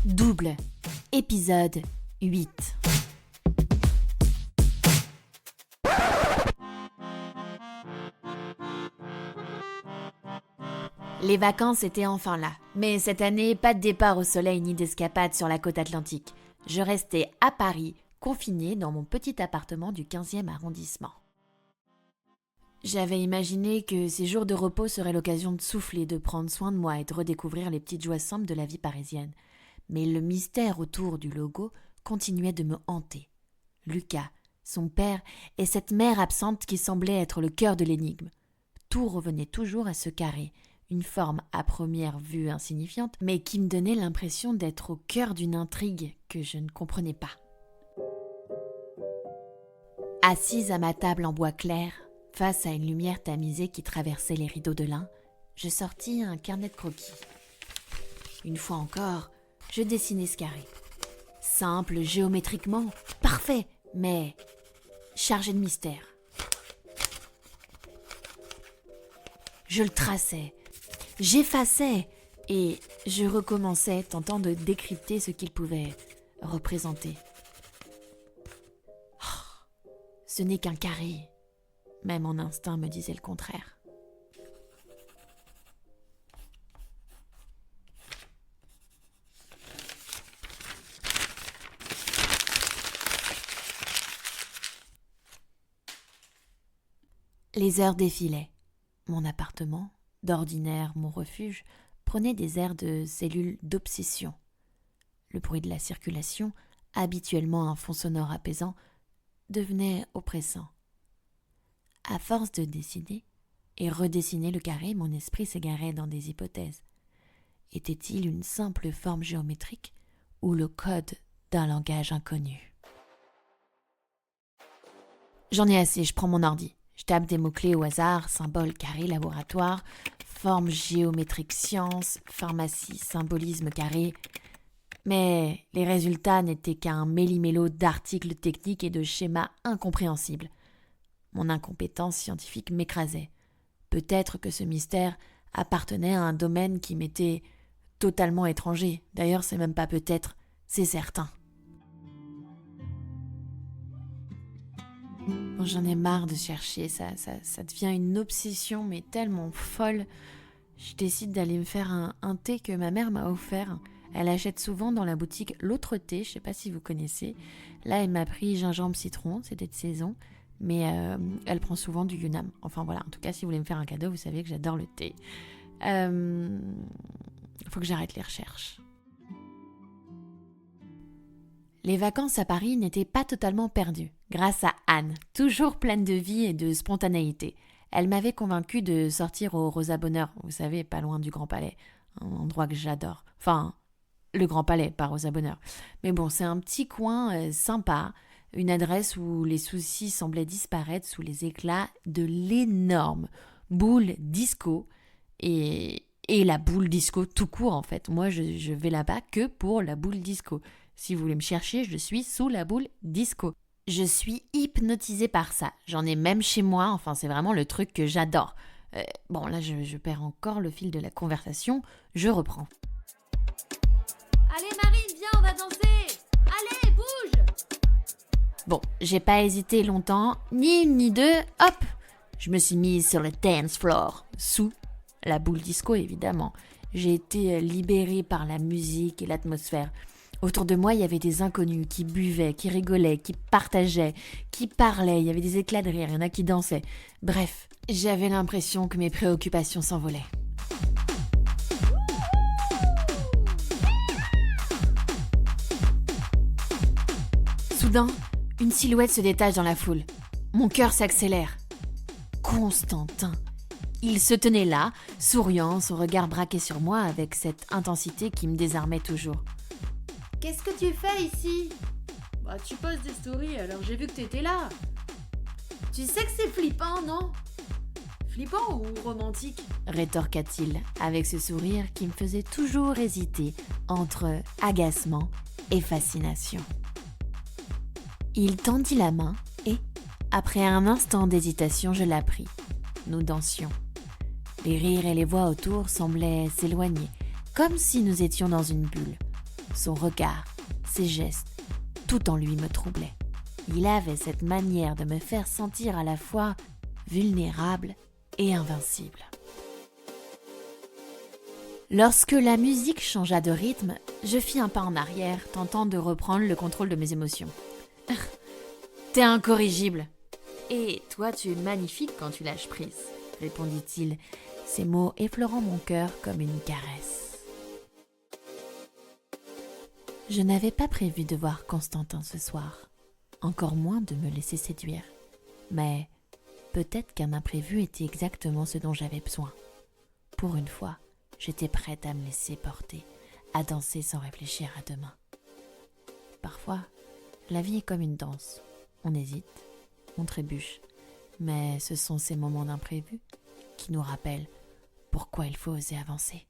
Double, épisode 8. Les vacances étaient enfin là, mais cette année, pas de départ au soleil ni d'escapade sur la côte atlantique. Je restais à Paris, confinée dans mon petit appartement du 15e arrondissement. J'avais imaginé que ces jours de repos seraient l'occasion de souffler, de prendre soin de moi et de redécouvrir les petites joies simples de la vie parisienne. Mais le mystère autour du logo continuait de me hanter. Lucas, son père et cette mère absente qui semblait être le cœur de l'énigme. Tout revenait toujours à ce carré, une forme à première vue insignifiante, mais qui me donnait l'impression d'être au cœur d'une intrigue que je ne comprenais pas. Assise à ma table en bois clair, face à une lumière tamisée qui traversait les rideaux de lin, je sortis un carnet de croquis. Une fois encore, je dessinais ce carré. Simple, géométriquement, parfait, mais chargé de mystère. Je le traçais, j'effaçais et je recommençais, tentant de décrypter ce qu'il pouvait représenter. Oh, ce n'est qu'un carré. Même mon instinct me disait le contraire. Les heures défilaient. Mon appartement, d'ordinaire mon refuge, prenait des airs de cellule d'obsession. Le bruit de la circulation, habituellement un fond sonore apaisant, devenait oppressant. À force de dessiner et redessiner le carré, mon esprit s'égarait dans des hypothèses. Était-il une simple forme géométrique ou le code d'un langage inconnu? J'en ai assez, je prends mon ordi. Je tape des mots-clés au hasard, symbole, carré, laboratoire, forme géométrique, science, pharmacie, symbolisme, carré. Mais les résultats n'étaient qu'un méli-mélo d'articles techniques et de schémas incompréhensibles. Mon incompétence scientifique m'écrasait. Peut-être que ce mystère appartenait à un domaine qui m'était totalement étranger. D'ailleurs, c'est même pas peut-être, c'est certain. Bon, j'en ai marre de chercher, ça devient une obsession, mais tellement folle. Je décide d'aller me faire un thé que ma mère m'a offert. Elle achète souvent dans la boutique l'autre thé, je sais pas si vous connaissez. Là, elle m'a pris gingembre citron, c'était de saison, mais elle prend souvent du Yunnan. Enfin voilà, en tout cas, si vous voulez me faire un cadeau, vous savez que j'adore le thé. Faut que j'arrête les recherches. Les vacances à Paris n'étaient pas totalement perdues, grâce à Anne, toujours pleine de vie et de spontanéité. Elle m'avait convaincue de sortir au Rosa Bonheur, vous savez, pas loin du Grand Palais, un endroit que j'adore. Enfin, le Grand Palais, pas Rosa Bonheur. Mais bon, c'est un petit coin sympa, une adresse où les soucis semblaient disparaître sous les éclats de l'énorme boule disco et la boule disco tout court en fait. Moi, je vais là-bas que pour la boule disco. Si vous voulez me chercher, je suis sous la boule disco. Je suis hypnotisée par ça. J'en ai même chez moi. Enfin, c'est vraiment le truc que j'adore. Bon, là, je perds encore le fil de la conversation. Je reprends. Allez, Marine, viens, on va danser. Allez, bouge. Bon, j'ai pas hésité longtemps. Ni une ni deux. Hop, je me suis mise sur le dance floor. Sous la boule disco, évidemment. J'ai été libérée par la musique et l'atmosphère. Autour de moi, il y avait des inconnus qui buvaient, qui rigolaient, qui partageaient, qui parlaient. Il y avait des éclats de rire, il y en a qui dansaient. Bref, j'avais l'impression que mes préoccupations s'envolaient. Soudain, une silhouette se détache dans la foule. Mon cœur s'accélère. Constantin. Il se tenait là, souriant, son regard braqué sur moi avec cette intensité qui me désarmait toujours. Qu'est-ce que tu fais ici? Bah, tu poses des stories, alors j'ai vu que t'étais là. Tu sais que c'est flippant, non? Flippant ou romantique? Rétorqua-t-il, avec ce sourire qui me faisait toujours hésiter entre agacement et fascination. Il tendit la main et, après un instant d'hésitation, je la pris. Nous dansions. Les rires et les voix autour semblaient s'éloigner, comme si nous étions dans une bulle. Son regard, ses gestes, tout en lui me troublait. Il avait cette manière de me faire sentir à la fois vulnérable et invincible. Lorsque la musique changea de rythme, je fis un pas en arrière, tentant de reprendre le contrôle de mes émotions. « T'es incorrigible. Et toi, tu es magnifique quand tu lâches prise, » répondit-il, ces mots effleurant mon cœur comme une caresse. Je n'avais pas prévu de voir Constantin ce soir, encore moins de me laisser séduire. Mais peut-être qu'un imprévu était exactement ce dont j'avais besoin. Pour une fois, j'étais prête à me laisser porter, à danser sans réfléchir à demain. Parfois, la vie est comme une danse. On hésite, on trébuche, mais ce sont ces moments d'imprévu qui nous rappellent pourquoi il faut oser avancer.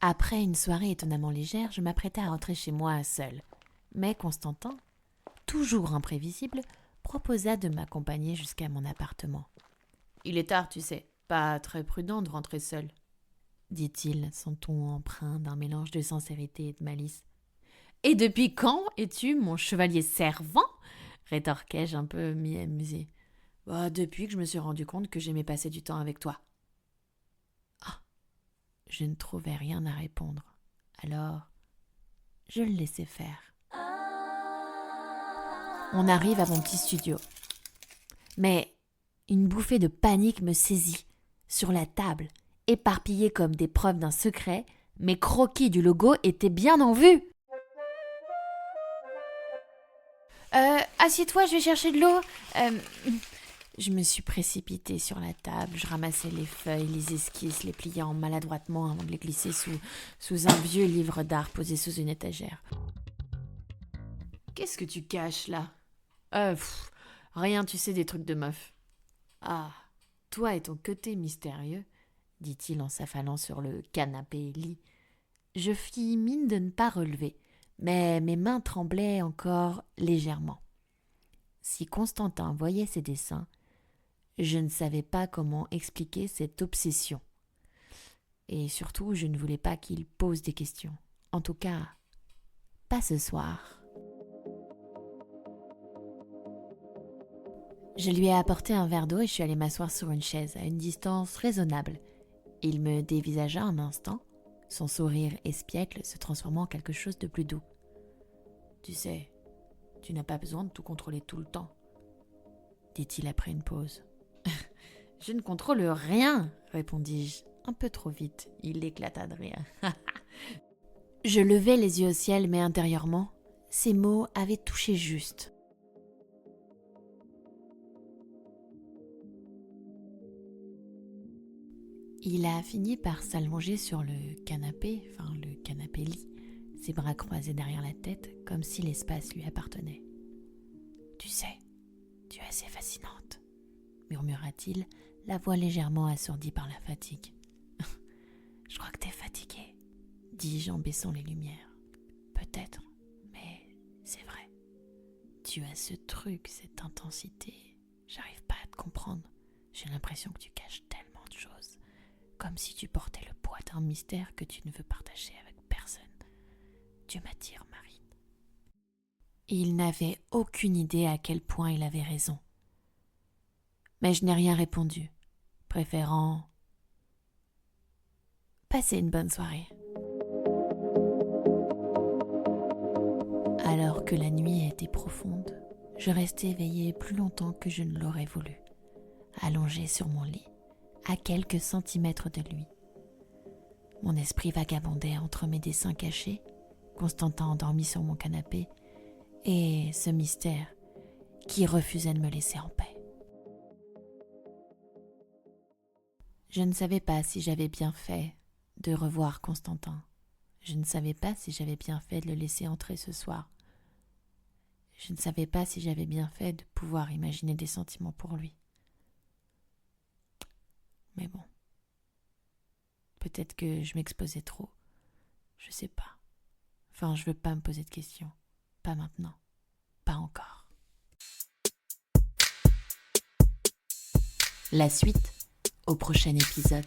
Après une soirée étonnamment légère, je m'apprêtais à rentrer chez moi seule. Mais Constantin, toujours imprévisible, proposa de m'accompagner jusqu'à mon appartement. « Il est tard, tu sais, pas très prudent de rentrer seul, » dit-il, son ton empreint d'un mélange de sincérité et de malice. « Et depuis quand es-tu mon chevalier servant ?» rétorquai-je un peu mi-amusée. « Depuis que je me suis rendu compte que j'aimais passer du temps avec toi. » Ah, je ne trouvais rien à répondre, alors je le laissai faire. On arrive à mon petit studio. Mais une bouffée de panique me saisit. Sur la table, éparpillés comme des preuves d'un secret, mes croquis du logo étaient bien en vue. Assieds-toi, je vais chercher de l'eau. Je me suis précipitée sur la table, je ramassais les feuilles, les esquisses, les pliant maladroitement avant de les glisser sous un vieux livre d'art posé sous une étagère. Qu'est-ce que tu caches là ? Rien, tu sais, des trucs de meuf. Ah, toi et ton côté mystérieux, dit-il en s'affalant sur le canapé-lit. Je fis mine de ne pas relever, mais mes mains tremblaient encore légèrement. Si Constantin voyait ces dessins, je ne savais pas comment expliquer cette obsession. Et surtout, je ne voulais pas qu'il pose des questions. En tout cas, pas ce soir. Je lui ai apporté un verre d'eau et je suis allée m'asseoir sur une chaise à une distance raisonnable. Il me dévisagea un instant, son sourire espiègle se transformant en quelque chose de plus doux. « Tu sais, tu n'as pas besoin de tout contrôler tout le temps, » dit-il après une pause. « Je ne contrôle rien, » répondis-je, un peu trop vite. Il éclata de rire. Je levai les yeux au ciel, mais intérieurement, ces mots avaient touché juste. Il a fini par s'allonger sur le canapé-lit, ses bras croisés derrière la tête, comme si l'espace lui appartenait. « Tu sais, tu es assez fascinante, » murmura-t-il, la voix légèrement assourdie par la fatigue. « Je crois que t'es fatiguée, » dis-je en baissant les lumières. « Peut-être, mais c'est vrai. Tu as ce truc, cette intensité. J'arrive pas à te comprendre. J'ai l'impression que tu caches tellement de choses. Comme si tu portais le poids d'un mystère que tu ne veux partager avec personne. Tu m'attires, Marine. » Il n'avait aucune idée à quel point il avait raison. Mais je n'ai rien répondu, préférant passer une bonne soirée. Alors que la nuit était profonde, je restai éveillée plus longtemps que je ne l'aurais voulu, allongée sur mon lit, à quelques centimètres de lui. Mon esprit vagabondait entre mes dessins cachés, Constantin endormi sur mon canapé, et ce mystère qui refusait de me laisser en paix. Je ne savais pas si j'avais bien fait de revoir Constantin. Je ne savais pas si j'avais bien fait de le laisser entrer ce soir. Je ne savais pas si j'avais bien fait de pouvoir imaginer des sentiments pour lui. Mais bon, peut-être que je m'exposais trop. Je sais pas. Enfin, je veux pas me poser de questions. Pas maintenant. Pas encore. La suite au prochain épisode.